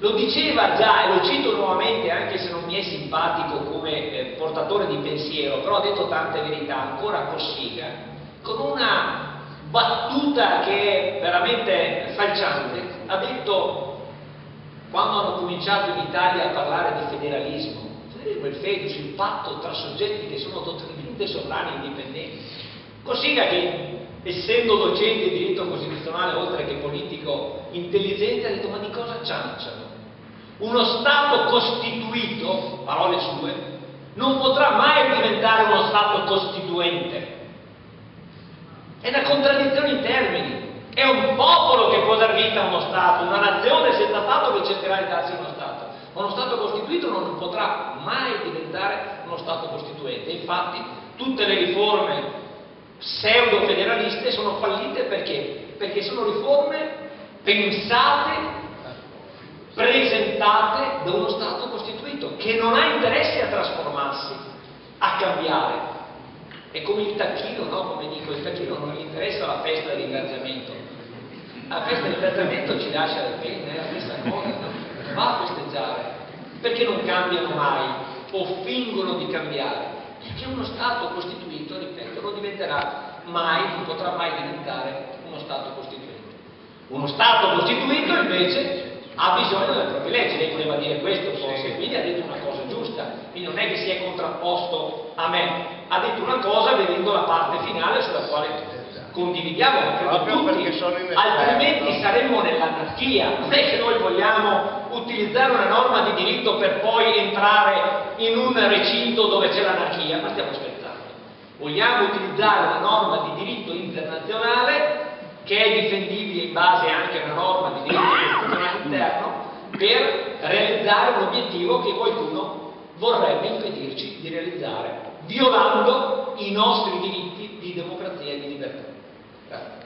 Lo diceva già, e lo cito nuovamente anche se non mi è simpatico come portatore di pensiero, però ha detto tante verità, ancora Cossiga, con una battuta che è veramente falciante. Ha detto, quando hanno cominciato in Italia a parlare di federalismo è il fedus, il patto tra soggetti che sono dottrinariamente sovrani e indipendenti. Cossiga, che essendo docente di diritto costituzionale oltre che politico intelligente, ha detto: ma di cosa cianciano? Uno Stato costituito, parole sue, non potrà mai diventare uno Stato costituente. È una contraddizione in termini. È un popolo che può dar vita a uno Stato, una nazione senza Stato che cercherà di darsi uno Stato. Ma uno Stato costituito non potrà mai diventare uno Stato costituente. Infatti tutte le riforme pseudo-federaliste sono fallite perché sono riforme pensate, presentate da uno Stato costituito che non ha interesse a trasformarsi, a cambiare. È come il tacchino, no? Come dico, il tacchino non gli interessa la festa del ringraziamento. La festa del ringraziamento ci lascia le penne, è la stessa cosa, no? Non va a festeggiare. Perché non cambiano mai o fingono di cambiare? Perché uno Stato costituito, ripeto, non diventerà mai, non potrà mai diventare uno Stato costituente. Uno Stato costituito invece ha bisogno delle proprie leggi. Lei voleva dire questo forse, quindi ha detto una cosa giusta, quindi non è che si è contrapposto a me, ha detto una cosa vedendo la parte finale sulla quale condividiamo, ma credo tutti, altrimenti saremmo nell'anarchia. Non è che noi vogliamo utilizzare una norma di diritto per poi entrare in un recinto dove c'è l'anarchia, ma stiamo scherzando. Vogliamo utilizzare una norma di diritto internazionale che è difendibile in base anche a una norma di diritto costituzionale interno per realizzare un obiettivo che qualcuno vorrebbe impedirci di realizzare, violando i nostri diritti di democrazia e di libertà. Grazie.